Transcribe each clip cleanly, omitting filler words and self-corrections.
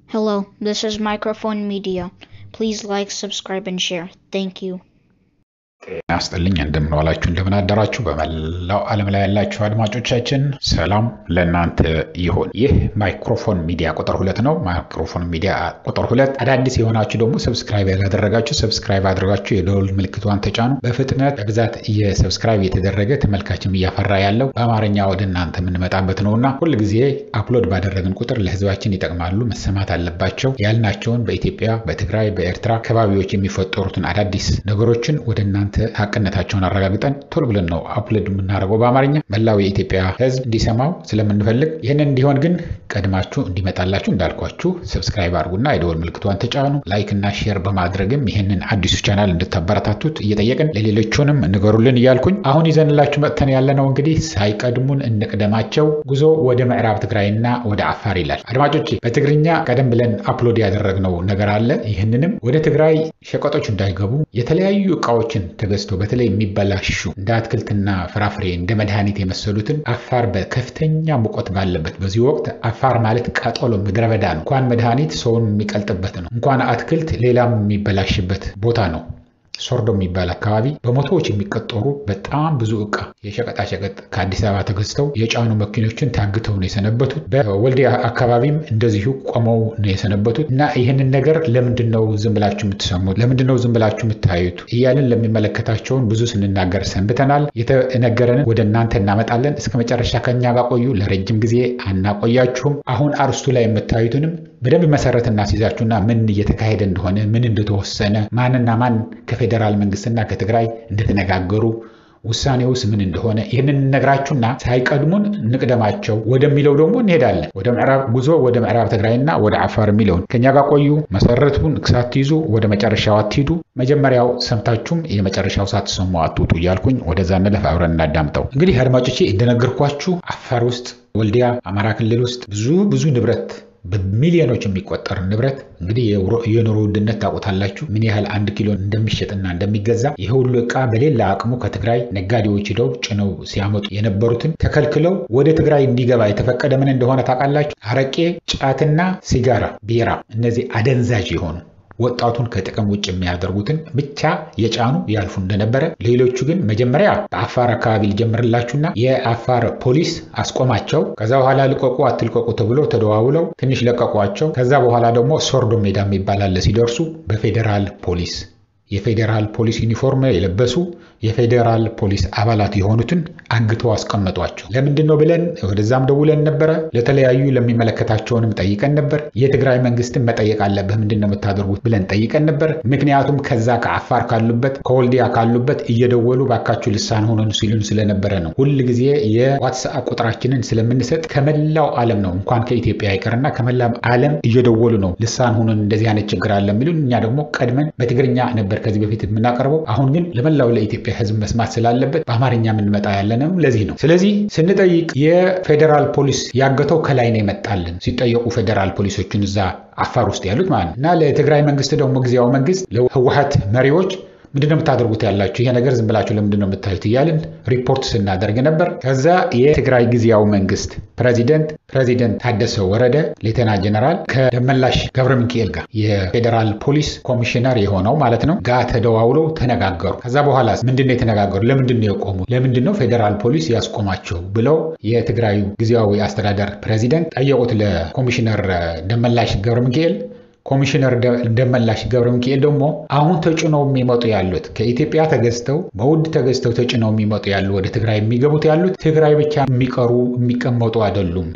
Hello, this is Microphone Media. Please like, subscribe, and share. Thank you. ያስጠልኝ እንደምንዋላችሁ እንደምናደራችሁ በመላው ዓለም ላይ ያላችሁ አድማጮቻችን ሰላም ለእናንተ ይሁን። ይህ ማይክሮፎን ሚዲያ ቁጥር 2 ነው። ማይክሮፎን ሚዲያ ቁጥር 2 አዳዲስ የሆናችሁ ደግሞ ሰብስክራይብ ያላደረጋችሁ ሰብስክራይብ አድርጋችሁ የደወል ምልክቷን ተጫኑ። በፍጥነት በብዛት የሰብስክራይብ የተደረገ ተመልካችም እያፈራ ያለው በአማርኛ ወደ እናንተ የምንመጣበት ነውና ሁሉ ጊዜ አፕሎድ ባደረግን ቁጥር ለህዝባችን ይጠቅማሉ መሰማት አለባቸው ያልናቸውን በኢትዮጵያ በትግራይ በኤርትራ አካባቢዎች የሚፈጠሩትን አዳዲስ ነገሮችን ወደ እናንተ ሀቅነታቸውን አረጋግጠን ቶሎ ብለን ነው አፕሎድ የምናደርገው በአማርኛ መላው የኢትዮጵያ ህዝብ እንዲሰማው ስለምንፈልግ ይሄንን እንዲሆን ግን ቀድማችሁ እንዲመጣላችሁ እንዳልኳችሁ ሰብስክራይብ አድርጉና የደወል ምልክቷን ተጫኑ ላይክ እና ሼር በማድረግም ይሄንን አዲሱ ቻናል እንድታበረታቱት እየጠየቅን ለሌሎችንም ንገሩልን እያልኩኝ አሁን ይዘንላችሁ መጥተን ያለነው እንግዲህ ሳይቀድሙን እንቅደማቸው ጉዞ ወደ ምዕራብ ትግራይና ወደ አፋር ይላል። አድማጮች በትግርኛ ቀደም ብለን አፕሎድ ያደረግነው ነገር አለ። ይሄንንም ወደ ትግራይ ሸቀጦች እንዳይገቡ የተለያዩ እቃዎችን ተገዝቶ በተለይ የሚበላሹ እንደ አትክልትና ፍራፍሬ እንደ መድኃኒት የመሰሉትን አፋር በከፍተኛ ሙቀት ባለበት በዚህ ወቅት አፋር ማለት ቃጠሎ ምድረ በዳ ነው። እንኳን መድኃኒት ሰውን የሚቀልጥበት ነው እንኳን አትክልት ሌላም የሚበላሽበት ቦታ ነው። ሶርዶ የሚባል አካባቢ በመቶዎች የሚቆጠሩ በጣም ብዙ እቃ የሸቀጣ ሸቀጥ ከአዲስ አበባ ተገዝተው የጫኑ መኪኖችን ታግተው ነው የሰነበቱት። በወልዲያ አካባቢም እንደዚሁ ቆመው ነው የሰነበቱት። እና ይህንን ነገር ለምንድነው ዝም ብላችሁ የምትሰሙት? ለምንድነው ዝም ብላችሁ የምታዩት? እያልን ለሚመለከታቸውን ብዙ ስንናገር ሰንብተናል። የተነገረን ወደ እናንተ እናመጣለን። እስከ መጨረሻ ከኛ ጋር ቆዩ። ለረጅም ጊዜ አናቆያችሁም። አሁን አርስቱ ላይ የምታዩትንም በደንብ መሰረት እናስይዛችሁና ምን እየተካሄደ እንደሆነ ምን እንደተወሰነ ማንና ማን ከፌደራል መንግስትና ከትግራይ እንደተነጋገሩ ውሳኔውስ ምን እንደሆነ ይሄንን ነግራችሁና ሳይቀድሙን ንቅደማቸው ወደሚለው ደግሞ እንሄዳለን። ወደ ምዕራብ ጉዞ ወደ ምዕራብ ትግራይና ወደ አፋር የሚለውን ከኛ ጋር ቆዩ። መሰረቱን ሳትይዙ ወደ መጨረሻው አትሂዱ። መጀመሪያው ሰምታችሁም የመጨረሻው ሳትሰሙ አትውጡ እያልኩኝ ወደዛ እንለፍ አብረን እናዳምጠው። እንግዲህ አድማጮቼ እንደነገርኳችሁ አፋር ውስጥ ወልዲያ አማራ ክልል ውስጥ ብዙ ንብረት በሚሊዮኖች የሚቆጠር ንብረት እንግዲህ የኑሮ ውድነት ታውቁታላችሁ ምን ያህል 1 ኪሎ እንደሚሸጥና እንደሚገዛ ይሄ ሁሉ ዕቃ በሌላ አቅሙ ከትግራይ ነጋዴዎች ሄደው ጭነው ሲያመጡ የነበሩትን ተከልክለው ወደ ትግራይ እንዲገባ የተፈቀደ ምን እንደሆነ ታውቃላችሁ? አረቄ፣ ጫትና ሲጋራ፣ ቢራ እነዚህ አደንዛዥ የሆኑ ወጣቱን ከጥቅም ውጭ የሚያደርጉትን ብቻ የጫኑ ያልፉ እንደነበረ ሌሎቹ ግን መጀመሪያ በአፋር አካባቢ ሊጀምርላችሁና የአፋር ፖሊስ አስቆማቸው። ከዛ በኋላ ልቀቁ አትልቀቁ ተብሎ ተደዋውለው ትንሽ ለቀቋቸው። ከዛ በኋላ ደግሞ ሶርዶ ሜዳ የሚባል ሲደርሱ በፌደራል ፖሊስ የፌደራል ፖሊስ ዩኒፎርም የለበሱ የፌደራል ፖሊስ አባላት የሆኑትን አግተው አስቀመጧቸው። ለምንድነው ብለን ወደዛም ደውለን ነበር። ለተለያዩ ለሚመለከታቸውንም ጠይቀን ነበር። የትግራይ መንግስትን መጠየቅ አለበት ምንድነው የምታደርጉት ብለን ጠይቀን ነበር። ምክንያቱም ከዛ ከአፋር ካሉበት ከወልዲያ ካሉበት እየደወሉ ባካችሁ ልሳን ሆነን ሲሉን ስለነበረ ነው። ሁሉ ጊዜ የዋትስአፕ ቁጥራችንን ስለምንሰጥ ከመላው ዓለም ነው እንኳን ከኢትዮጵያ አይቀርና ከመላው ዓለም እየደወሉ ነው ልሳን ሆነን እንደዚህ አይነት ችግር አለ የሚሉን። እኛ ደግሞ ቀድመን በትግርኛ ነበር ከዚህ በፊት የምናቀርበው። አሁን ግን ለመላው ለኢትዮጵያ ህዝብ መስማት ስላልበት በአማርኛ የምንመጣ ያለንም ለዚህ ነው። ስለዚህ ስንጠይቅ የፌደራል ፖሊስ ያገተው ከላይ ነው የመጣልን ሲጠየቁ ፌደራል ፖሊሶችን እዛ አፋር ውስጥ ያሉት ማለት እና ለትግራይ መንግስት ደግሞ ጊዜያዊ መንግስት ለህወሓት መሪዎች ምንድነው የምታደርጉት ያላችሁ ይሄ ነገር ዝም ብላችሁ ለምንድነው የምታዩት እያልን ሪፖርት ስናደርግ ነበር። ከዛ የትግራይ ጊዜያዊ መንግስት ፕሬዚደንት ታደሰ ወረደ ሌተና ጀነራል ከደመላሽ ገብረ ሚካኤል ጋር የፌደራል ፖሊስ ኮሚሽነር የሆነው ማለት ነው ጋር ተደዋውለው ተነጋገሩ። ከዛ በኋላ ምንድነው የተነጋገሩ? ለምንድነው የቆሙ? ለምንድነው ፌደራል ፖሊስ ያስቆማቸው ብለው የትግራይ ጊዜያዊ አስተዳደር ፕሬዚደንት ጠየቁት ለኮሚሽነር ደመላሽ ገብረ ሚካኤል። ኮሚሽነር ደመላሽ ገብረ ሚካኤል ደግሞ አሁን ተጭነው የሚመጡ ያሉት ከኢትዮጵያ ተገዝተው በውድ ተገዝተው ተጭነው የሚመጡ ያሉ ወደ ትግራይ የሚገቡት ያሉት ትግራይ ብቻ የሚቀመጡ አይደሉም።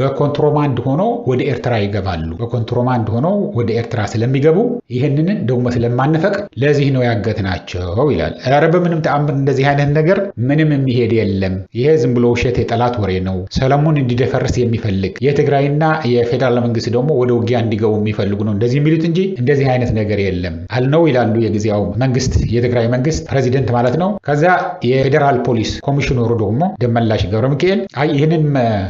በኮንትሮባንድ ሆነው ወደ ኤርትራ ይገባሉ። በኮንትሮባንድ ሆነው ወደ ኤርትራ ስለሚገቡ ይሄንን ደግሞ ስለማንፈቅድ ለዚህ ነው ያገትናቸው ይላል። ኧረ በምንም ተአምር እንደዚህ አይነት ነገር ምንም የሚሄድ የለም። ይሄ ዝም ብሎ ውሸት የጠላት ወሬ ነው። ሰለሞን እንዲደፈርስ የሚፈልግ የትግራይና የፌደራል መንግስት ደግሞ ወደ ውጊያ እንዲገቡ የሚፈልጉ ነው እንደዚህ የሚሉት እንጂ እንደዚህ አይነት ነገር የለም አልነው ይላሉ የጊዜያው መንግስት የትግራይ መንግስት ፕሬዚደንት ማለት ነው። ከዛ የፌደራል ፖሊስ ኮሚሽነሩ ደግሞ ደመላሽ ገብረ ሚካኤል ይህንን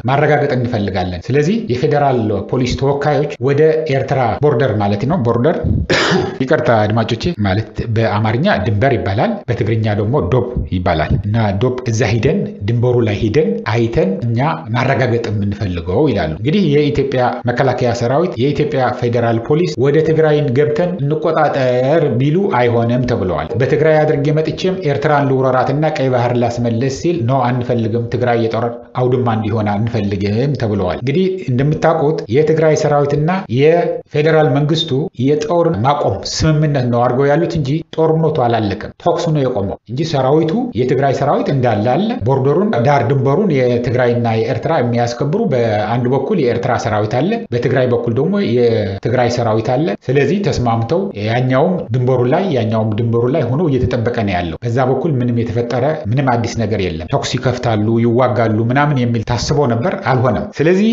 ማረጋገጥ እንፈልጋለን። ስለዚህ የፌደራል ፖሊስ ተወካዮች ወደ ኤርትራ ቦርደር ማለት ነው ቦርደር ይቅርታ አድማጮቼ ማለት በአማርኛ ድንበር ይባላል፣ በትግርኛ ደግሞ ዶብ ይባላል እና ዶብ እዛ ሂደን ድንበሩ ላይ ሂደን አይተን እኛ ማረጋገጥ የምንፈልገው ይላሉ። እንግዲህ የኢትዮጵያ መከላከያ ሰራዊት የኢትዮጵያ ፌደራል ፖሊስ ወደ ትግራይ ገብተን እንቆጣጠር ቢሉ አይሆንም ተብለዋል። በትግራይ አድርጌ መጥቼም ኤርትራን ልውረራትና ቀይ ባህር ላስመለስ ሲል ነው አንፈልግም፣ ትግራይ የጦር አውድማ እንዲሆን አንፈልግም ተብለዋል። እንግዲህ እንደምታውቁት የትግራይ ሰራዊትና የፌደራል መንግስቱ የጦር ማቆም ስምምነት ነው አድርገው ያሉት እንጂ ጦርነቱ አላለቀም። ተኩስ ነው የቆመው እንጂ ሰራዊቱ የትግራይ ሰራዊት እንዳለ አለ። ቦርደሩን ዳር ድንበሩን የትግራይና የኤርትራ የሚያስከብሩ በአንድ በኩል የኤርትራ ሰራዊት አለ፣ በትግራይ በኩል ደግሞ የትግራይ ሰራዊት አለ። ስለዚህ ተስማምተው ያኛውም ድንበሩ ላይ ያኛውም ድንበሩ ላይ ሆኖ እየተጠበቀ ነው ያለው። በዛ በኩል ምንም የተፈጠረ ምንም አዲስ ነገር የለም። ተኩስ ይከፍታሉ ይዋጋሉ ምናምን የሚል ታስቦ ነበር፣ አልሆነም። ስለዚህ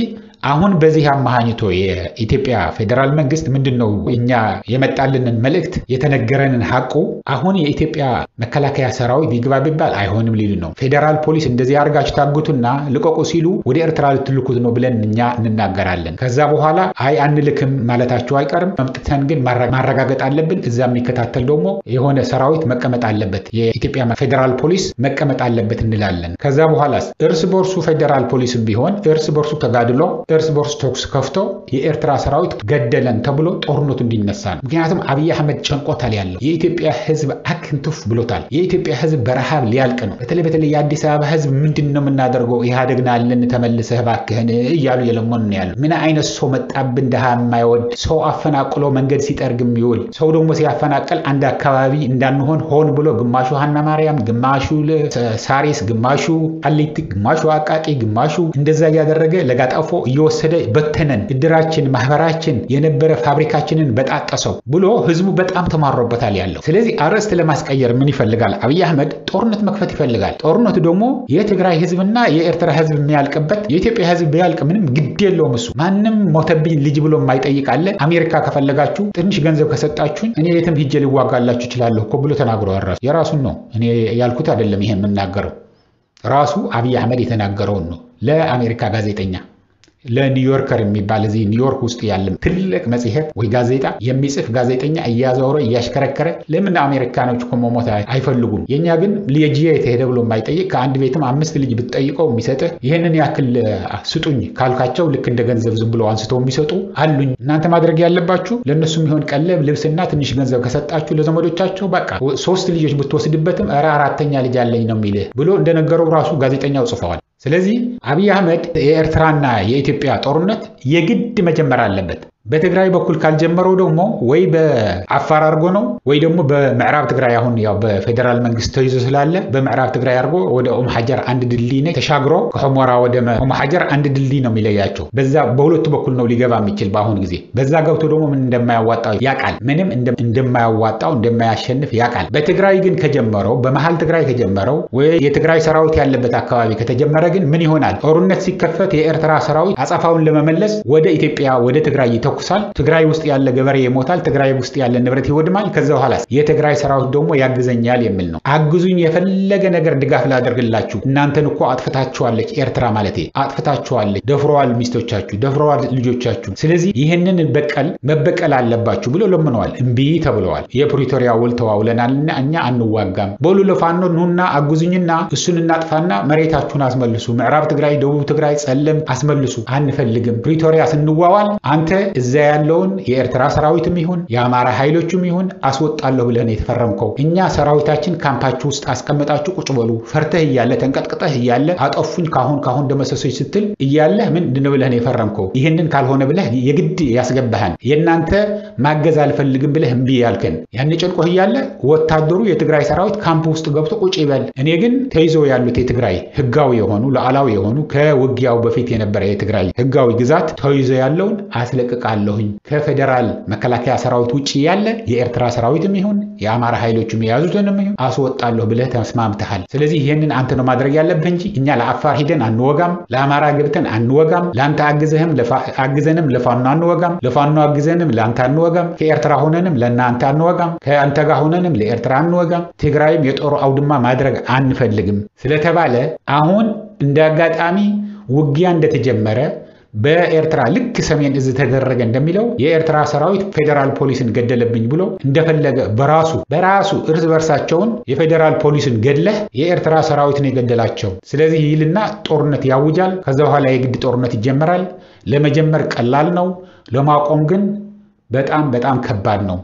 አሁን በዚህ አማሃኝቶ የኢትዮጵያ ፌደራል መንግስት ምንድነው እኛ የመጣልንን መልእክት የተነገረንን ሐቁ አሁን የኢትዮጵያ መከላከያ ሰራዊት ይግባ ቢባል አይሆንም ሊሉ ነው። ፌደራል ፖሊስ እንደዚህ አርጋችሁ ታጉቱና ልቀቁ ሲሉ ወደ ኤርትራ ልትልኩት ነው ብለን እኛ እንናገራለን። ከዛ በኋላ አይ አንልክም ማለታቸው አይቀርም። መምጥተን ግን ማረጋገጥ አለብን። እዛ የሚከታተል ደግሞ የሆነ ሰራዊት መቀመጥ አለበት፣ የኢትዮጵያ ፌደራል ፖሊስ መቀመጥ አለበት እንላለን። ከዛ በኋላ እርስ በርሱ ፌደራል ፖሊስም ቢሆን እርስ በርሱ ተጋድሎ እርስ በርስ ተኩስ ከፍቶ የኤርትራ ሰራዊት ገደለን ተብሎ ጦርነቱ እንዲነሳ ነው። ምክንያቱም አብይ አህመድ ጨንቆታል ያለው የኢትዮጵያ ህዝብ አክንቱፍ ብሎታል። የኢትዮጵያ ህዝብ በረሃብ ሊያልቅ ነው። በተለይ የአዲስ አበባ ህዝብ ምንድነው የምናደርገው ኢህአዴግና አለን ተመልሰህ ባክህን እያሉ የለሞን ነው ያለው። ምን አይነት ሰው መጣብን ደሃ የማይወድ ሰው አፈናቅሎ መንገድ ሲጠርግም ይውል ሰው ደግሞ ሲያፈናቅል አንድ አካባቢ እንዳንሆን ሆን ብሎ ግማሹ ሀና ማርያም፣ ግማሹ ሳሪስ፣ ግማሹ አሊቲ፣ ግማሹ አቃቂ፣ ግማሹ እንደዛ ያደረገ ለጋጣፎ ወሰደ በተነን እድራችን ማህበራችን የነበረ ፋብሪካችንን በጣጠሰው ብሎ ህዝቡ በጣም ተማሮበታል ያለው። ስለዚህ አረስት ለማስቀየር ምን ይፈልጋል አብይ አህመድ? ጦርነት መክፈት ይፈልጋል። ጦርነቱ ደግሞ የትግራይ ህዝብና የኤርትራ ህዝብ የሚያልቅበት፣ የኢትዮጵያ ህዝብ ቢያልቅ ምንም ግድ የለውም። እሱ ማንም ሞተብኝ ልጅ ብሎ የማይጠይቅ አለ። አሜሪካ ከፈለጋችሁ ትንሽ ገንዘብ ከሰጣችሁኝ እኔ የትም ሂጄ ሊዋጋላችሁ እችላለሁ እኮ ብሎ ተናግሯል። የራሱን ነው እኔ ያልኩት አይደለም። ይሄን የምናገረው ራሱ አብይ አህመድ የተናገረውን ነው ለአሜሪካ ጋዜጠኛ ለኒውዮርከር የሚባል እዚህ ኒውዮርክ ውስጥ ያለ ትልቅ መጽሔት ወይ ጋዜጣ የሚጽፍ ጋዜጠኛ እያዘወረ እያሽከረከረ ለምን አሜሪካኖች ኮሞሞታ አይፈልጉም? የኛ ግን ለጂዬ የተሄደ ብሎ የማይጠይቅ ከአንድ ቤትም 5 ልጅ ብትጠይቀው የሚሰጥህ ይሄንን ያክል ስጡኝ ካልካቸው ልክ እንደ ገንዘብ ዝም ብሎ አንስተው የሚሰጡ አሉኝ። እናንተ ማድረግ ያለባችሁ ለነሱም ይሆን ቀለብ ልብስና ትንሽ ገንዘብ ከሰጣችሁ ለዘመዶቻቸው በቃ 3 ልጆች ብትወስድበትም ኧረ 4ኛ ልጅ አለኝ ነው የሚልህ ብሎ እንደነገረው ራሱ ጋዜጠኛው ጽፈዋል። ስለዚህ አብይ አህመድ የኤርትራና የኢትዮጵያ ጦርነት የግድ መጀመር አለበት። በትግራይ በኩል ካልጀመረው ደግሞ ወይ በአፋር አርጎ ነው ወይ ደግሞ በምዕራብ ትግራይ አሁን ያው በፌደራል መንግስት ተይዞ ስላለ በምዕራብ ትግራይ አርጎ ወደ ሐጀር አንድ ድልድይ ነው ተሻግሮ ከሑመራ ወደ ሐጀር አንድ ድልድይ ነው የሚለያቸው። በዛ በሁለቱ በኩል ነው ሊገባ የሚችል በአሁን ጊዜ። በዛ ገብቶ ደግሞ ምን እንደማያዋጣው ያቃል። ምንም እንደማያዋጣው እንደማያሸንፍ ያቃል። በትግራይ ግን ከጀመረው በመሃል ትግራይ ከጀመረው ወይ የትግራይ ሰራዊት ያለበት አካባቢ ከተጀመረ ግን ምን ይሆናል? ጦርነት ሲከፈት የኤርትራ ሰራዊት አጻፋውን ለመመለስ ወደ ኢትዮጵያ ወደ ትግራይ ይተኩሳል። ትግራይ ውስጥ ያለ ገበሬ ይሞታል። ትግራይ ውስጥ ያለ ንብረት ይወድማል። ከዛ በኋላ የትግራይ ሰራዊት ደግሞ ያግዘኛል የሚል ነው። አግዙኝ የፈለገ ነገር ድጋፍ ላደርግላችሁ፣ እናንተን እኮ አጥፍታችኋለች ኤርትራ ማለቴ አጥፍታችኋለች፣ ደፍረዋል ሚስቶቻችሁ፣ ደፍረዋል ልጆቻችሁ። ስለዚህ ይሄንን መበቀል አለባችሁ ብሎ ለምነዋል። እምቢ ተብለዋል። የፕሪቶሪያ ውል ተዋውለናልና እኛ አንዋጋም፣ በሉ ለፋኖ ኑና አግዙኝና እሱን እናጥፋና መሬታችሁን አስመልሱ፣ ምዕራብ ትግራይ፣ ደቡብ ትግራይ፣ ጸለም አስመልሱ፣ አንፈልግም። ፕሪቶሪያ ስንዋዋል አንተ እዛ ያለውን የኤርትራ ሰራዊትም ይሁን የአማራ ኃይሎችም ይሁን አስወጣለሁ ብለህ ነው የተፈረምከው። እኛ ሰራዊታችን ካምፓችሁ ውስጥ አስቀምጣችሁ ቁጭ በሉ። ፈርተህ እያለ ተንቀጥቅጠህ እያለ አጠፉኝ ካሁን ደመሰሶች ስትል እያለ ምንድን ነው ብለህ ነው የፈረምከው? ይሄንን ካልሆነ ብለህ የግድ ያስገባህን የናንተ ማገዝ አልፈልግም ብለህ እምቢ ያልከን ያን ጨንቆህ እያለ ወታደሩ የትግራይ ሰራዊት ካምፕ ውስጥ ገብቶ ቁጭ ይበል። እኔ ግን ተይዘው ያሉት የትግራይ ህጋዊ የሆኑ ሉዓላዊ የሆኑ ከውጊያው በፊት የነበረ የትግራይ ህጋዊ ግዛት ተይዘው ያለውን አስለቅቃለሁ አወጣለሁኝ ከፌደራል መከላከያ ሰራዊት ውጪ ያለ የኤርትራ ሰራዊትም ይሁን የአማራ ኃይሎችም የያዙትንም ይሁን አስወጣለሁ ብለህ ተስማምተሃል። ስለዚህ ይሄንን አንተ ነው ማድረግ ያለብህ እንጂ እኛ ለአፋር ሄደን አንወጋም፣ ለአማራ ገብተን አንወጋም፣ ለአንተ አግዘንም ለፋኖ አንወጋም፣ ለፋኖ አግዘንም ለአንተ አንወጋም፣ ከኤርትራ ሆነንም ለእናንተ አንወጋም፣ ከአንተ ጋር ሆነንም ለኤርትራ አንወጋም፣ ትግራይም የጦር አውድማ ማድረግ አንፈልግም ስለተባለ አሁን እንደ አጋጣሚ ውጊያ እንደተጀመረ በኤርትራ ልክ ሰሜን እዝ ተደረገ እንደሚለው የኤርትራ ሰራዊት ፌደራል ፖሊስን ገደለብኝ ብሎ እንደፈለገ በራሱ እርስ በርሳቸውን የፌደራል ፖሊስን ገድለህ የኤርትራ ሰራዊትን የገደላቸው ስለዚህ ይልና ጦርነት ያውጃል። ከዛ በኋላ የግድ ጦርነት ይጀምራል። ለመጀመር ቀላል ነው፣ ለማቆም ግን በጣም ከባድ ነው።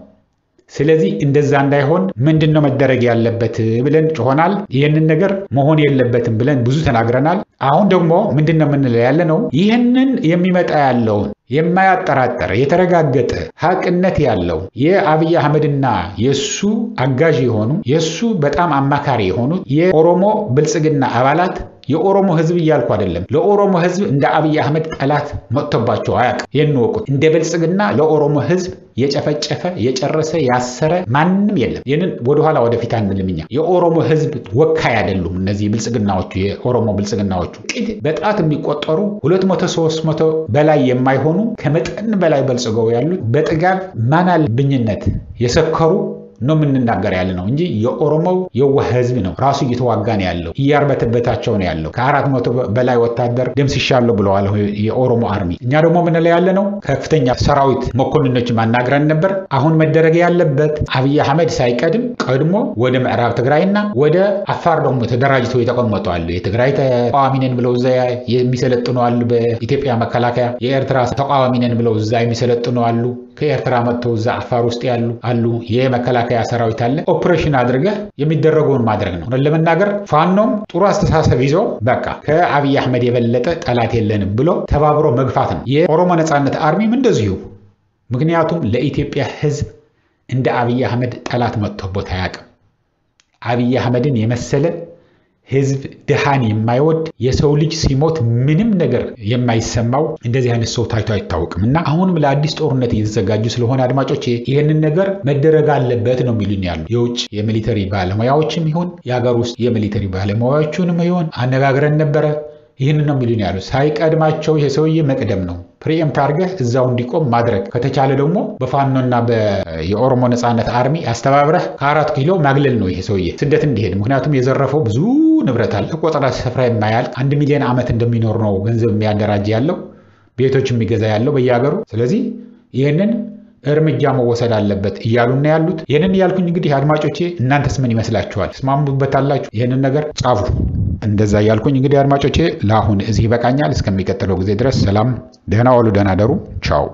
ስለዚህ እንደዛ እንዳይሆን ምንድነው መደረግ ያለበት ብለን ጮሆናል። ይሄንን ነገር መሆን የለበትም ብለን ብዙ ተናግረናል። አሁን ደግሞ ምንድነው የምንለው ያለነው ይሄንን የሚመጣ ያለውን የማያጠራጥር የተረጋገጠ ሀቅነት ያለው የአብይ አህመድና የሱ አጋዥ የሆኑ የሱ በጣም አማካሪ የሆኑ የኦሮሞ ብልጽግና አባላት የኦሮሞ ህዝብ እያልኩ አይደለም። ለኦሮሞ ህዝብ እንደ አብይ አህመድ ጠላት መጥቶባቸው አያውቅም። የንወቁት እንደ ብልጽግና ለኦሮሞ ህዝብ የጨፈጨፈ የጨረሰ ያሰረ ማንም የለም። ይሄንን ወደ ኋላ ወደፊት አንልምኛ። የኦሮሞ ህዝብ ወካይ አይደሉም እነዚህ ብልጽግናዎቹ የኦሮሞ ብልጽግናዎቹ በጣት የሚቆጠሩ 200-300 በላይ የማይሆኑ ከመጠን በላይ በልጽገው ያሉት በጥጋብ ማናልብኝነት የሰከሩ ነው የምንናገር ያለ ነው እንጂ የኦሮሞው የዋህ ህዝብ ነው ራሱ እየተዋጋ ነው ያለው እያርበተበታቸው ነው ያለው። ከ400 በላይ ወታደር ደምስሻለሁ ብለዋል የኦሮሞ አርሚ። እኛ ደግሞ ምን ላይ ያለ ነው ከፍተኛ ሰራዊት መኮንኖች ማናገረን ነበር። አሁን መደረግ ያለበት አብይ አህመድ ሳይቀድም ቀድሞ ወደ ምዕራብ ትግራይና ወደ አፋር ደግሞ ተደራጅተው የተቀመጡ አሉ። የትግራይ ተቃዋሚ ነን ብለው እዛ የሚሰለጥኑ አሉ። በኢትዮጵያ መከላከያ የኤርትራ ተቃዋሚ ነን ብለው እዛ የሚሰለጥኑ አሉ። ከኤርትራ መጥተው እዛ አፋር ውስጥ ያሉ አሉ። የመከላከያ ሰራዊት አለ። ኦፕሬሽን አድርገህ የሚደረገውን ማድረግ ነው። ለመናገር ፋኖም ጥሩ አስተሳሰብ ይዞ በቃ ከአብይ አህመድ የበለጠ ጠላት የለንም ብሎ ተባብሮ መግፋት ነው። የኦሮሞ ነጻነት አርሚም እንደዚሁ። ምክንያቱም ለኢትዮጵያ ህዝብ እንደ አብይ አህመድ ጠላት መጥቶበት አያውቅም። አብይ አህመድን የመሰለ ህዝብ ድሃን የማይወድ የሰው ልጅ ሲሞት ምንም ነገር የማይሰማው እንደዚህ አይነት ሰው ታይቶ አይታወቅም። እና አሁንም ለአዲስ ጦርነት እየተዘጋጁ ስለሆነ አድማጮች ይሄንን ነገር መደረግ አለበት ነው የሚሉኝ ያሉ የውጭ የሚሊተሪ ባለሙያዎችም ይሁን የሀገር ውስጥ የሚሊተሪ ባለሙያዎችንም ይሁን አነጋግረን ነበረ። ይህን ነው የሚሉኝ ያሉ ሳይቀድማቸው የሰውዬ መቅደም ነው ፕሪኤምፕት አድርገህ እዛው እንዲቆም ማድረግ ከተቻለ ደግሞ በፋኖና የኦሮሞ ነጻነት አርሚ አስተባብረህ ከ4 ኪሎ ማግለል ነው ይሄ ሰውዬ ስደት እንዲሄድ። ምክንያቱም የዘረፈው ብዙ ንብረት አለ ቆጠራ ስፍራ የማያልቅ 1 ሚሊዮን ዓመት እንደሚኖር ነው ገንዘብ የሚያደራጅ ያለው ቤቶች የሚገዛ ያለው በየሀገሩ። ስለዚህ ይሄንን እርምጃ መወሰድ አለበት እያሉና ያሉት። ይሄንን ያልኩኝ እንግዲህ አድማጮቼ እናንተስ ምን ይመስላችኋል? ስማሙበታላችሁ? ይሄንን ነገር ጻፉ። እንደዛ ያልኩኝ እንግዲህ አድማጮቼ ለአሁን እዚህ ይበቃኛል። እስከሚቀጥለው ጊዜ ድረስ ሰላም፣ ደህና ዋሉ፣ ደህና ደሩ። ቻው።